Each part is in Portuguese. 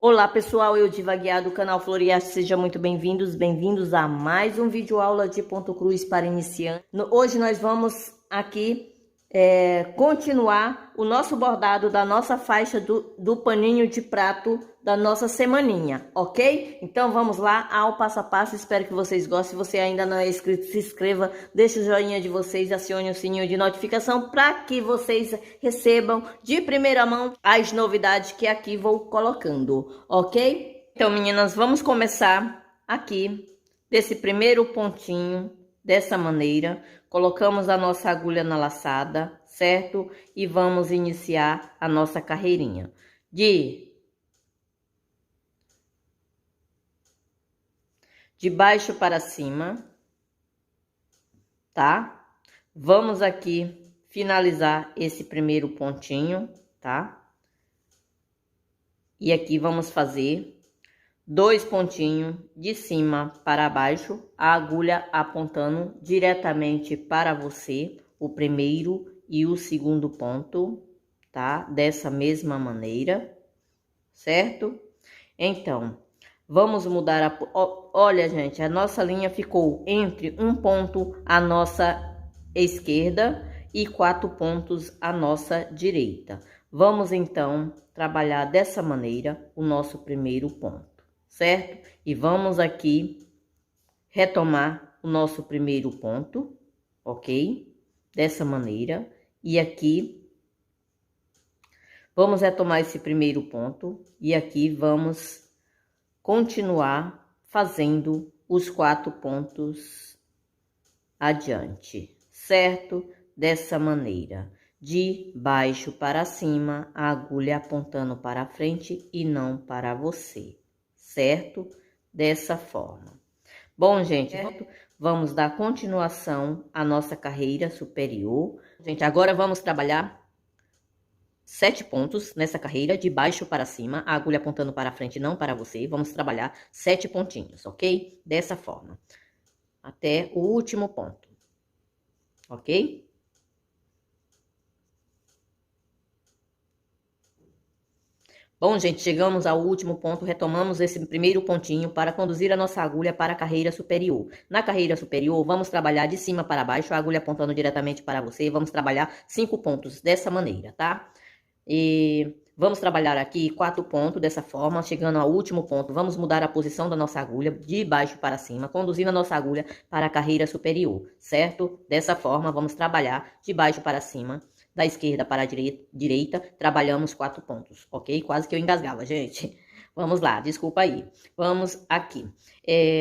Olá pessoal, eu Diva Guiar do canal Floriarte, sejam muito bem-vindos a mais um vídeo aula de ponto cruz para iniciantes. Hoje nós vamos aqui continuar o nosso bordado da nossa faixa do paninho de prato da nossa semaninha, ok? Então vamos lá ao passo a passo, espero que vocês gostem. Se você ainda não é inscrito, se inscreva, deixe o joinha de vocês, acione o sininho de notificação para que vocês recebam de primeira mão as novidades que aqui vou colocando, ok? Então meninas, vamos começar aqui desse primeiro pontinho, dessa maneira. Colocamos a nossa agulha na laçada, certo? E vamos iniciar a nossa carreirinha de baixo para cima, tá? Vamos aqui finalizar esse primeiro pontinho, tá? E aqui vamos fazer 2 pontinhos de cima para baixo, a agulha apontando diretamente para você, o primeiro e o segundo ponto, tá? Dessa mesma maneira, certo? Então, vamos mudar a... Olha, gente, a nossa linha ficou entre um ponto à nossa esquerda e 4 pontos à nossa direita. Vamos, então, trabalhar dessa maneira o nosso primeiro ponto, certo? E vamos aqui retomar o nosso primeiro ponto, ok? Dessa maneira. E aqui, vamos retomar esse primeiro ponto. E aqui vamos continuar fazendo os 4 pontos adiante, certo? Dessa maneira, de baixo para cima, a agulha apontando para frente e não para você, certo? Dessa forma. Bom, gente, vamos dar continuação à nossa carreira superior. Gente, agora vamos trabalhar 7 pontos nessa carreira, de baixo para cima, a agulha apontando para frente, não para você. Vamos trabalhar 7 pontinhos, ok? Dessa forma, até o último ponto, ok? Bom, gente, chegamos ao último ponto, retomamos esse primeiro pontinho para conduzir a nossa agulha para a carreira superior. Na carreira superior, vamos trabalhar de cima para baixo, a agulha apontando diretamente para você. Vamos trabalhar 5 pontos dessa maneira, tá? E vamos trabalhar aqui 4 pontos dessa forma, chegando ao último ponto, vamos mudar a posição da nossa agulha de baixo para cima, conduzindo a nossa agulha para a carreira superior, certo? Dessa forma, vamos trabalhar de baixo para cima, da esquerda para a direita, trabalhamos 4 pontos, ok? Quase que eu engasgava, gente. Vamos lá, desculpa aí. Vamos aqui.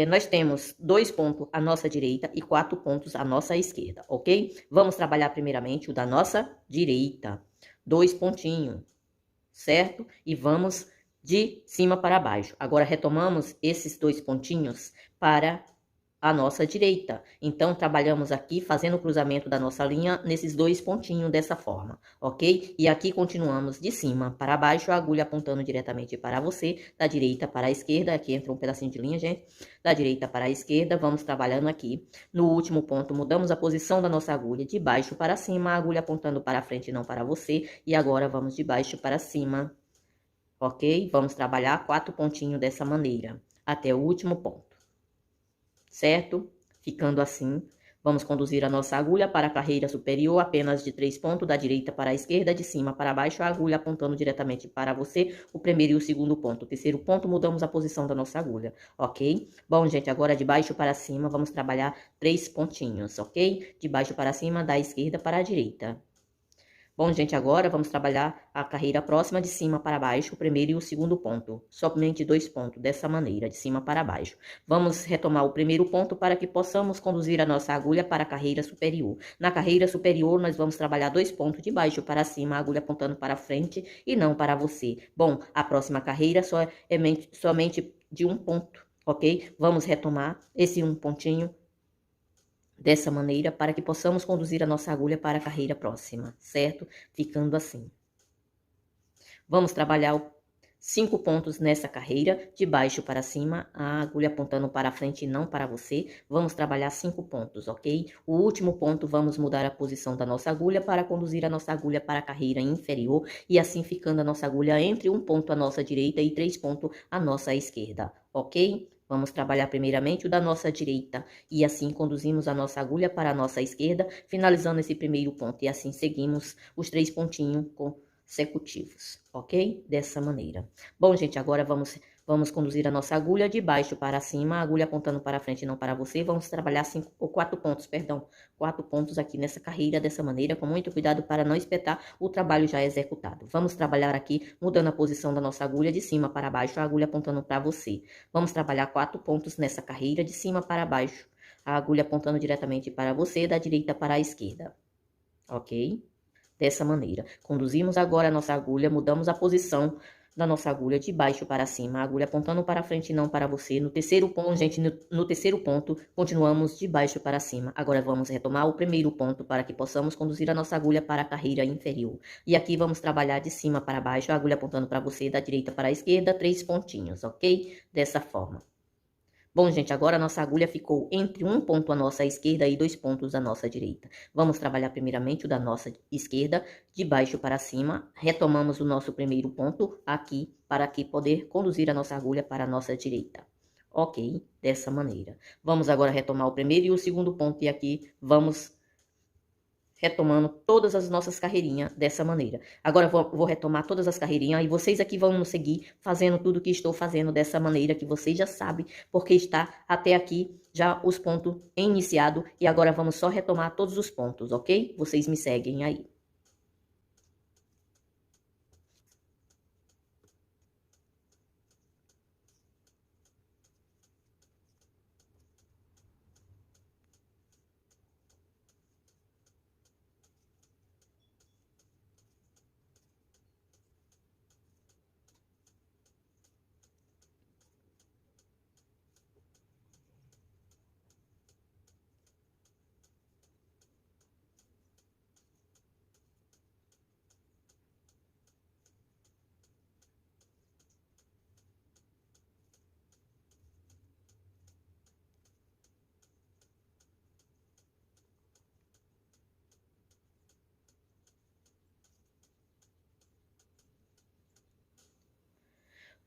Nós temos 2 pontos à nossa direita e 4 pontos à nossa esquerda, ok? Vamos trabalhar primeiramente o da nossa direita. 2 pontinhos, certo? E vamos de cima para baixo. Agora, retomamos esses 2 pontinhos para a nossa direita. Então, trabalhamos aqui fazendo o cruzamento da nossa linha nesses 2 pontinhos dessa forma, ok? E aqui continuamos de cima para baixo, a agulha apontando diretamente para você, da direita para a esquerda. Aqui entra um pedacinho de linha, gente. Da direita para a esquerda, vamos trabalhando aqui. No último ponto, mudamos a posição da nossa agulha de baixo para cima, a agulha apontando para frente e não para você. E agora, vamos de baixo para cima, ok? Vamos trabalhar 4 pontinhos dessa maneira, até o último ponto, certo? Ficando assim, vamos conduzir a nossa agulha para a carreira superior, apenas de 3 pontos, da direita para a esquerda, de cima para baixo, a agulha apontando diretamente para você, o primeiro e o segundo ponto. O terceiro ponto, mudamos a posição da nossa agulha, ok? Bom, gente, agora de baixo para cima, vamos trabalhar 3 pontinhos, ok? De baixo para cima, da esquerda para a direita. Bom, gente, agora vamos trabalhar a carreira próxima de cima para baixo, o primeiro e o segundo ponto. Somente 2 pontos, dessa maneira, de cima para baixo. Vamos retomar o primeiro ponto para que possamos conduzir a nossa agulha para a carreira superior. Na carreira superior, nós vamos trabalhar 2 pontos de baixo para cima, a agulha apontando para frente e não para você. Bom, a próxima carreira somente de 1 ponto, ok? Vamos retomar esse 1 pontinho dessa maneira, para que possamos conduzir a nossa agulha para a carreira próxima, certo? Ficando assim. Vamos trabalhar 5 pontos nessa carreira, de baixo para cima, a agulha apontando para frente e não para você. Vamos trabalhar 5 pontos, ok? O último ponto, vamos mudar a posição da nossa agulha para conduzir a nossa agulha para a carreira inferior e assim ficando a nossa agulha entre 1 ponto à nossa direita e 3 pontos à nossa esquerda, ok? Vamos trabalhar primeiramente o da nossa direita e assim conduzimos a nossa agulha para a nossa esquerda, finalizando esse primeiro ponto e assim seguimos os 3 pontinhos consecutivos, ok? Dessa maneira. Bom, gente, agora vamos conduzir a nossa agulha de baixo para cima, a agulha apontando para frente e não para você. Vamos trabalhar 4 pontos, perdão, 4 pontos aqui nessa carreira dessa maneira, com muito cuidado para não espetar o trabalho já executado. Vamos trabalhar aqui mudando a posição da nossa agulha de cima para baixo, a agulha apontando para você. Vamos trabalhar 4 pontos nessa carreira de cima para baixo, a agulha apontando diretamente para você, da direita para a esquerda, ok? Dessa maneira. Conduzimos agora a nossa agulha, mudamos a posição da nossa agulha de baixo para cima, a agulha apontando para frente e não para você. No terceiro ponto, gente, no terceiro ponto, continuamos de baixo para cima. Agora vamos retomar o primeiro ponto para que possamos conduzir a nossa agulha para a carreira inferior. E aqui vamos trabalhar de cima para baixo, a agulha apontando para você, da direita para a esquerda, 3 pontinhos, ok? Dessa forma. Bom, gente, agora a nossa agulha ficou entre 1 ponto à nossa esquerda e 2 pontos à nossa direita. Vamos trabalhar primeiramente o da nossa esquerda, de baixo para cima. Retomamos o nosso primeiro ponto aqui, para aqui poder conduzir a nossa agulha para a nossa direita. Ok? Dessa maneira. Vamos agora retomar o primeiro e o segundo ponto e aqui vamos retomando todas as nossas carreirinhas dessa maneira. Agora vou retomar todas as carreirinhas e vocês aqui vão nos seguir fazendo tudo que estou fazendo dessa maneira que vocês já sabem, porque está até aqui já os pontos iniciados e agora vamos só retomar todos os pontos, ok? Vocês me seguem aí.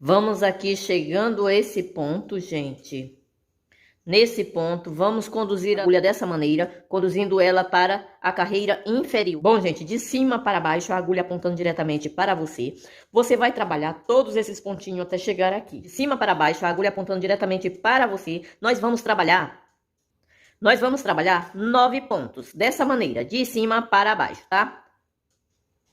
Vamos aqui chegando a esse ponto, gente. Nesse ponto, vamos conduzir a agulha dessa maneira, conduzindo ela para a carreira inferior. Bom, gente, de cima para baixo, a agulha apontando diretamente para você. Você vai trabalhar todos esses pontinhos até chegar aqui. De cima para baixo, a agulha apontando diretamente para você. Nós vamos trabalhar 9 pontos. Dessa maneira, de cima para baixo, tá?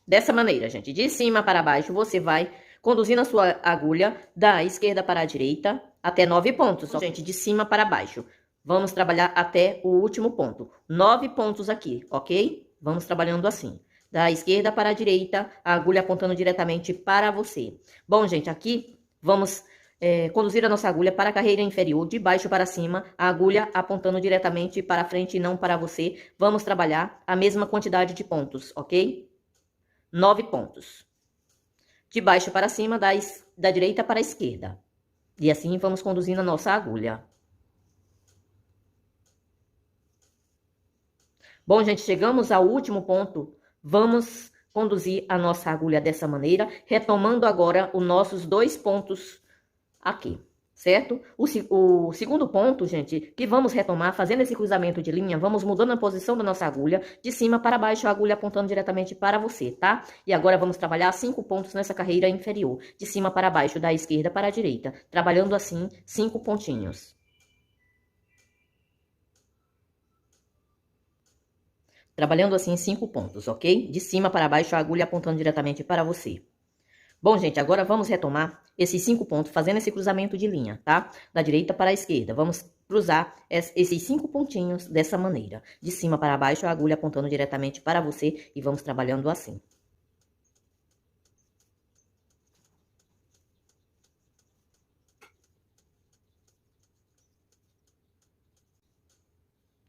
Dessa maneira, gente, de cima para baixo, você vai conduzindo a sua agulha da esquerda para a direita até 9 pontos, gente, de cima para baixo. Vamos trabalhar até o último ponto. 9 pontos aqui, ok? Vamos trabalhando assim. Da esquerda para a direita, a agulha apontando diretamente para você. Bom, gente, aqui vamos conduzir a nossa agulha para a carreira inferior, de baixo para cima, a agulha apontando diretamente para frente e não para você. Vamos trabalhar a mesma quantidade de pontos, ok? 9 pontos. De baixo para cima, da direita para a esquerda. E assim vamos conduzindo a nossa agulha. Bom, gente, chegamos ao último ponto. Vamos conduzir a nossa agulha dessa maneira, retomando agora os nossos 2 pontos aqui, certo? O segundo ponto, gente, que vamos retomar, fazendo esse cruzamento de linha, vamos mudando a posição da nossa agulha, de cima para baixo, a agulha apontando diretamente para você, tá? E agora vamos trabalhar 5 pontos nessa carreira inferior, de cima para baixo, da esquerda para a direita, trabalhando assim 5 pontinhos. Trabalhando assim 5 pontos, ok? De cima para baixo, a agulha apontando diretamente para você. Bom, gente, agora vamos retomar esses 5 pontos, fazendo esse cruzamento de linha, tá? Da direita para a esquerda. Vamos cruzar esses 5 pontinhos dessa maneira. De cima para baixo, a agulha apontando diretamente para você e vamos trabalhando assim.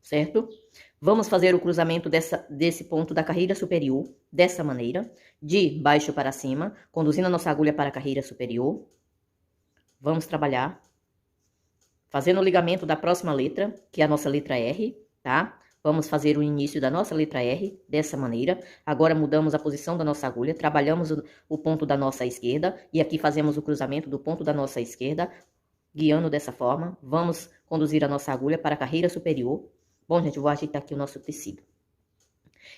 certo? Vamos fazer o cruzamento desse ponto da carreira superior, dessa maneira, de baixo para cima, conduzindo a nossa agulha para a carreira superior. Vamos trabalhar fazendo o ligamento da próxima letra, que é a nossa letra R, tá? Vamos fazer o início da nossa letra R dessa maneira. Agora mudamos a posição da nossa agulha, trabalhamos o ponto da nossa esquerda e aqui fazemos o cruzamento do ponto da nossa esquerda, guiando dessa forma. Vamos conduzir a nossa agulha para a carreira superior. Bom, gente, eu vou ajeitar aqui o nosso tecido.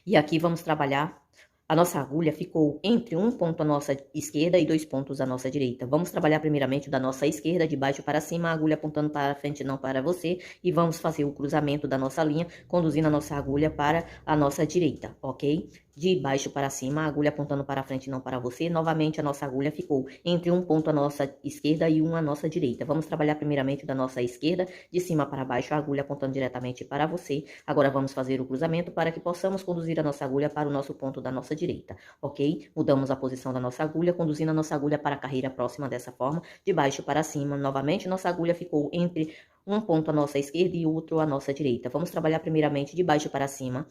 E aqui vamos trabalhar. A nossa agulha ficou entre um ponto à nossa esquerda e 2 pontos à nossa direita. Vamos trabalhar primeiramente da nossa esquerda, de baixo para cima, a agulha apontando para frente, não para você. E vamos fazer o cruzamento da nossa linha, conduzindo a nossa agulha para a nossa direita, ok? De baixo para cima, a agulha apontando para frente, não para você. Novamente, a nossa agulha ficou entre um ponto à nossa esquerda e um à nossa direita. Vamos trabalhar primeiramente da nossa esquerda, de cima para baixo, a agulha apontando diretamente para você. Agora, vamos fazer o cruzamento para que possamos conduzir a nossa agulha para o nosso ponto da nossa direita, ok? Mudamos a posição da nossa agulha, conduzindo a nossa agulha para a carreira próxima dessa forma, de baixo para cima. Novamente, nossa agulha ficou entre um ponto à nossa esquerda e outro à nossa direita. Vamos trabalhar primeiramente de baixo para cima,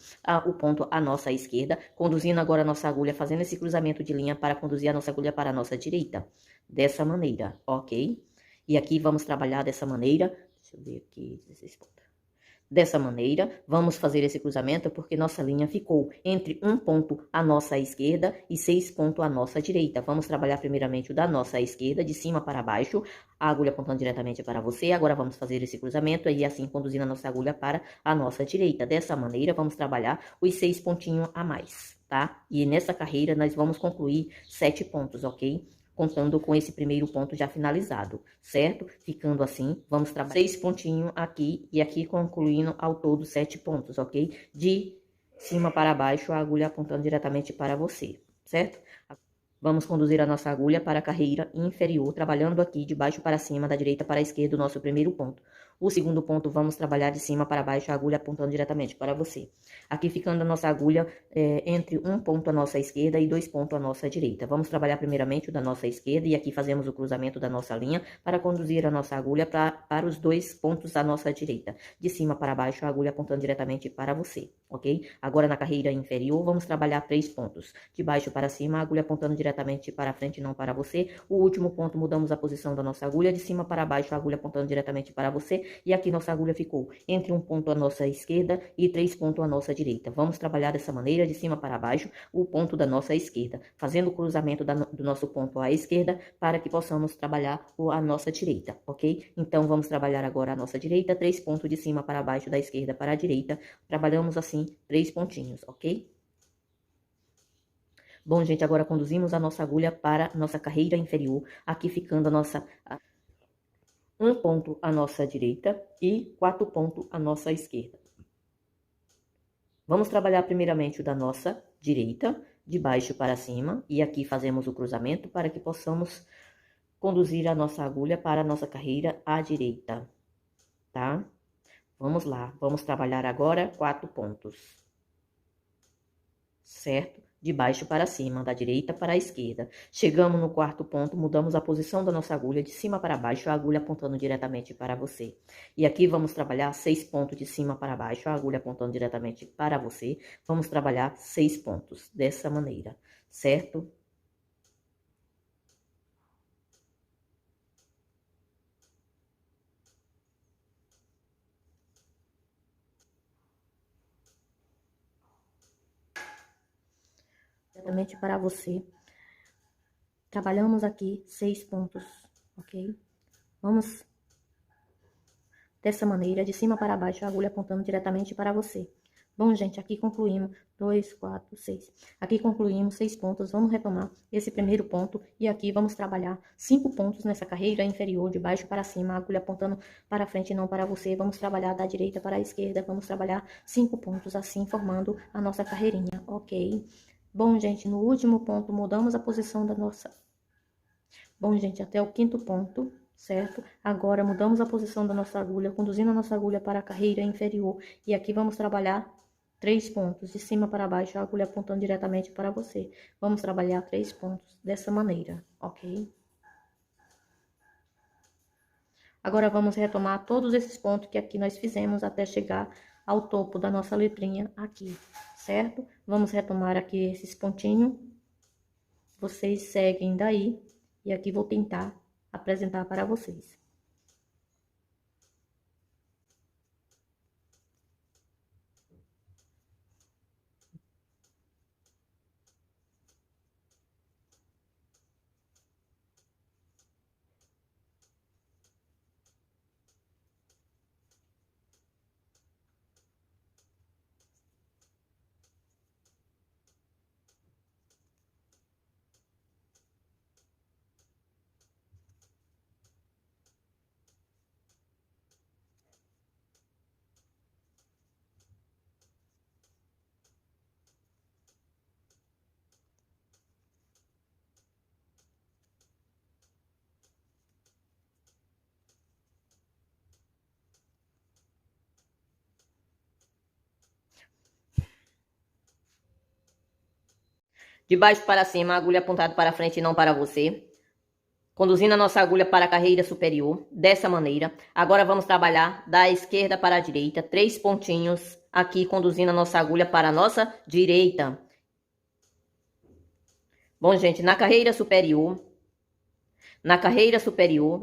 o ponto à nossa esquerda, conduzindo agora a nossa agulha, fazendo esse cruzamento de linha para conduzir a nossa agulha para a nossa direita. Dessa maneira, ok? E aqui vamos trabalhar dessa maneira. Deixa eu ver aqui, 16 pontos. Dessa maneira, vamos fazer esse cruzamento porque nossa linha ficou entre um ponto à nossa esquerda e 6 pontos à nossa direita. Vamos trabalhar primeiramente o da nossa esquerda, de cima para baixo, a agulha apontando diretamente para você. Agora vamos fazer esse cruzamento e assim conduzindo a nossa agulha para a nossa direita. Dessa maneira, vamos trabalhar os 6 pontinhos a mais, tá? E nessa carreira, nós vamos concluir 7 pontos, ok? Contando com esse primeiro ponto já finalizado, certo? Ficando assim, vamos trabalhar 6 pontinhos aqui e aqui concluindo ao todo 7 pontos, ok? De cima para baixo, a agulha apontando diretamente para você, certo? Vamos conduzir a nossa agulha para a carreira inferior, trabalhando aqui de baixo para cima, da direita para a esquerda, o nosso primeiro ponto. O segundo ponto, vamos trabalhar de cima para baixo, a agulha apontando diretamente para você. Aqui ficando a nossa agulha entre um ponto à nossa esquerda e 2 pontos à nossa direita. Vamos trabalhar primeiramente o da nossa esquerda e aqui fazemos o cruzamento da nossa linha para conduzir a nossa agulha para os 2 pontos à nossa direita. De cima para baixo, a agulha apontando diretamente para você, ok? Agora na carreira inferior, vamos trabalhar 3 pontos. De baixo para cima, a agulha apontando diretamente para frente, não para você. O último ponto, mudamos a posição da nossa agulha. De cima para baixo, a agulha apontando diretamente para você. E aqui nossa agulha ficou entre um ponto à nossa esquerda e 3 pontos à nossa direita. Vamos trabalhar dessa maneira, de cima para baixo, o ponto da nossa esquerda, fazendo o cruzamento do nosso ponto à esquerda para que possamos trabalhar a nossa direita, ok? Então, vamos trabalhar agora a nossa direita, 3 pontos de cima para baixo, da esquerda para a direita. Trabalhamos assim 3 pontinhos, ok? Bom, gente, agora conduzimos a nossa agulha para nossa carreira inferior, aqui ficando a nossa... um ponto à nossa direita e 4 pontos à nossa esquerda. Vamos trabalhar primeiramente o da nossa direita, de baixo para cima, e aqui fazemos o cruzamento para que possamos conduzir a nossa agulha para a nossa carreira à direita, tá? Vamos lá, vamos trabalhar agora 4 pontos, certo? De baixo para cima, da direita para a esquerda. Chegamos no 4º ponto, mudamos a posição da nossa agulha de cima para baixo, a agulha apontando diretamente para você. E aqui vamos trabalhar 6 pontos de cima para baixo, a agulha apontando diretamente para você. Vamos trabalhar 6 pontos, dessa maneira, certo? Diretamente para você. Trabalhamos aqui 6 pontos, ok? Vamos dessa maneira, de cima para baixo, a agulha apontando diretamente para você. Bom, gente, aqui concluímos 2, 4, 6. Aqui concluímos 6 pontos. Vamos retomar esse primeiro ponto e aqui vamos trabalhar 5 pontos nessa carreira inferior, de baixo para cima, a agulha apontando para frente e não para você. Vamos trabalhar da direita para a esquerda. Vamos trabalhar 5 pontos, assim formando a nossa carreirinha, ok? Bom, gente, no último ponto, mudamos a posição da nossa... Bom, gente, até o 5º ponto, certo? Agora, mudamos a posição da nossa agulha, conduzindo a nossa agulha para a carreira inferior. E aqui vamos trabalhar 3 pontos, de cima para baixo, a agulha apontando diretamente para você. Vamos trabalhar 3 pontos dessa maneira, ok? Agora, vamos retomar todos esses pontos que aqui nós fizemos até chegar ao topo da nossa letrinha aqui, certo? Vamos retomar aqui esses pontinhos. Vocês seguem daí e aqui vou tentar apresentar para vocês. De baixo para cima, a agulha apontada para frente e não para você. Conduzindo a nossa agulha para a carreira superior, dessa maneira. Agora vamos trabalhar da esquerda para a direita, 3 pontinhos aqui, conduzindo a nossa agulha para a nossa direita. Bom, gente, na carreira superior,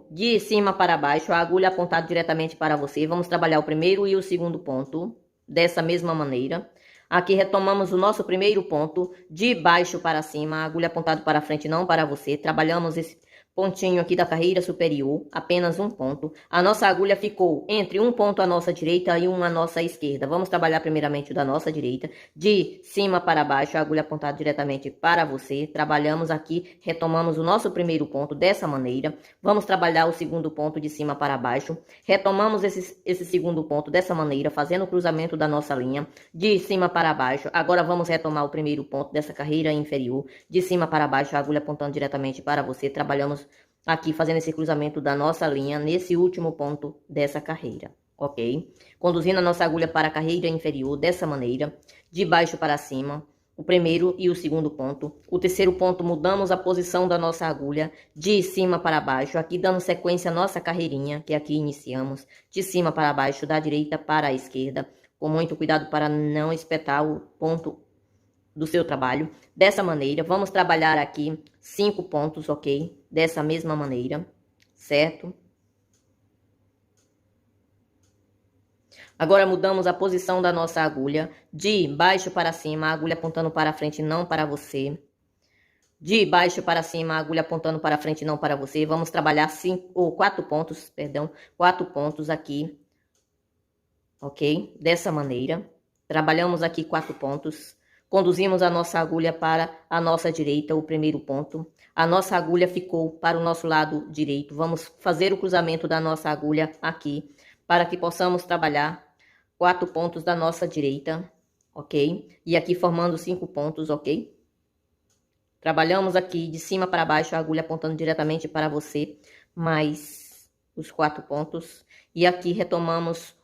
de cima para baixo, a agulha apontada diretamente para você. Vamos trabalhar o primeiro e o segundo ponto, dessa mesma maneira. Aqui retomamos o nosso primeiro ponto, de baixo para cima, a agulha apontada para frente, não para você. Trabalhamos esse pontinho aqui da carreira superior, apenas um ponto. A nossa agulha ficou entre um ponto à nossa direita e um à nossa esquerda. Vamos trabalhar primeiramente o da nossa direita, de cima para baixo, a agulha apontada diretamente para você. Trabalhamos aqui, retomamos o nosso primeiro ponto dessa maneira. Vamos trabalhar o segundo ponto de cima para baixo. Retomamos esse segundo ponto dessa maneira, fazendo o cruzamento da nossa linha, de cima para baixo. Agora vamos retomar o primeiro ponto dessa carreira inferior, de cima para baixo, a agulha apontando diretamente para você. Trabalhamos aqui fazendo esse cruzamento da nossa linha nesse último ponto dessa carreira, ok? Conduzindo a nossa agulha para a carreira inferior dessa maneira, de baixo para cima, o primeiro e o segundo ponto. O terceiro ponto, mudamos a posição da nossa agulha de cima para baixo, aqui dando sequência à nossa carreirinha, que aqui iniciamos, de cima para baixo, da direita para a esquerda, com muito cuidado para não espetar o ponto do seu trabalho. Dessa maneira, vamos trabalhar aqui 5 pontos, ok? Dessa mesma maneira, certo? Agora mudamos a posição da nossa agulha, de baixo para cima, a agulha apontando para frente, não para você. De baixo para cima, a agulha apontando para frente, não para você. Vamos trabalhar 4 pontos, perdão, 4 pontos aqui, ok? Dessa maneira. Trabalhamos aqui 4 pontos. Conduzimos a nossa agulha para a nossa direita, o primeiro ponto. A nossa agulha ficou para o nosso lado direito. Vamos fazer o cruzamento da nossa agulha aqui, para que possamos trabalhar 4 pontos da nossa direita, ok? E aqui formando 5 pontos, ok? Trabalhamos aqui de cima para baixo, a agulha apontando diretamente para você, mais os 4 pontos. E aqui retomamos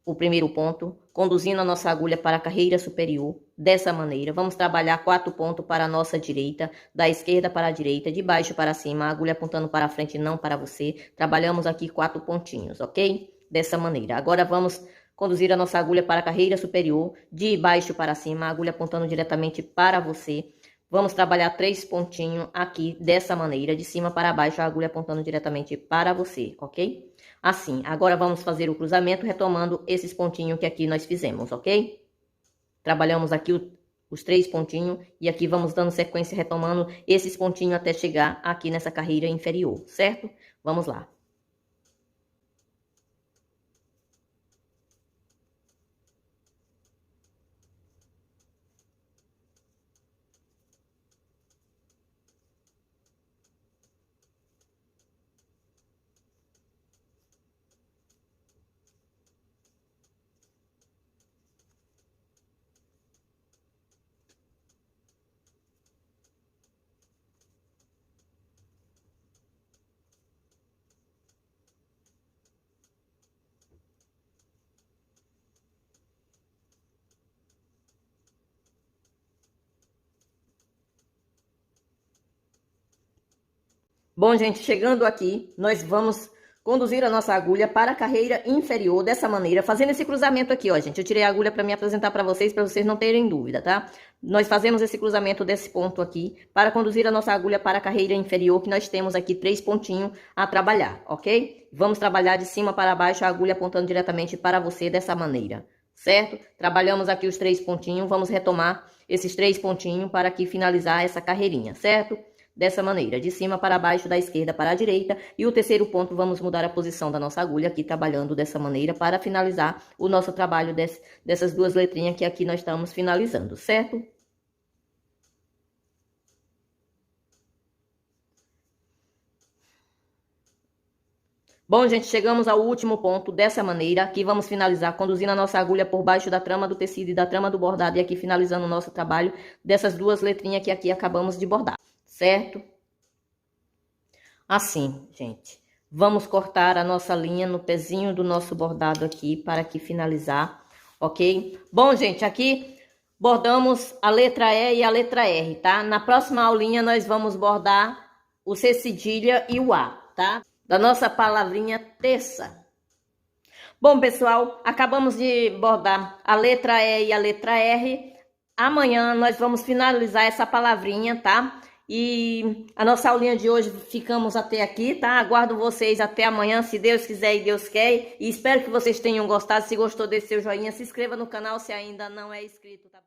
o primeiro ponto, conduzindo a nossa agulha para a carreira superior, dessa maneira. Vamos trabalhar 4 pontos para a nossa direita, da esquerda para a direita, de baixo para cima, a agulha apontando para frente, não para você. Trabalhamos aqui 4 pontinhos, ok? Dessa maneira. Agora vamos conduzir a nossa agulha para a carreira superior, de baixo para cima, a agulha apontando diretamente para você. Vamos trabalhar 3 pontinhos aqui, dessa maneira, de cima para baixo, a agulha apontando diretamente para você, ok? Assim, agora vamos fazer o cruzamento, retomando esses pontinhos que aqui nós fizemos, ok? Trabalhamos aqui os 3 pontinhos e aqui vamos dando sequência, retomando esses pontinhos até chegar aqui nessa carreira inferior, certo? Vamos lá. Bom, gente, chegando aqui, nós vamos conduzir a nossa agulha para a carreira inferior dessa maneira, fazendo esse cruzamento aqui, ó, gente. Eu tirei a agulha para me apresentar para vocês não terem dúvida, tá? Nós fazemos esse cruzamento desse ponto aqui para conduzir a nossa agulha para a carreira inferior, que nós temos aqui 3 pontinhos a trabalhar, ok? Vamos trabalhar de cima para baixo, a agulha apontando diretamente para você dessa maneira, certo? Trabalhamos aqui os 3 pontinhos, vamos retomar esses 3 pontinhos para aqui finalizar essa carreirinha, certo? Dessa maneira, de cima para baixo, da esquerda para a direita. E o terceiro ponto, vamos mudar a posição da nossa agulha aqui, trabalhando dessa maneira para finalizar o nosso trabalho dessas 2 letrinhas que aqui nós estamos finalizando, certo? Bom, gente, chegamos ao último ponto dessa maneira. Aqui vamos finalizar conduzindo a nossa agulha por baixo da trama do tecido e da trama do bordado. E aqui finalizando o nosso trabalho dessas 2 letrinhas que aqui acabamos de bordar, certo? Assim, gente. Vamos cortar a nossa linha no pezinho do nosso bordado aqui para aqui finalizar, ok? Bom, gente, aqui bordamos a letra E e a letra R, tá? Na próxima aulinha nós vamos bordar o C cedilha e o A, tá? Da nossa palavrinha terça. Bom, pessoal, acabamos de bordar a letra E e a letra R. Amanhã nós vamos finalizar essa palavrinha, tá? E a nossa aulinha de hoje ficamos até aqui, tá? Aguardo vocês até amanhã, se Deus quiser e Deus quer. E espero que vocês tenham gostado. Se gostou, deixe seu joinha, se inscreva no canal se ainda não é inscrito, tá bom?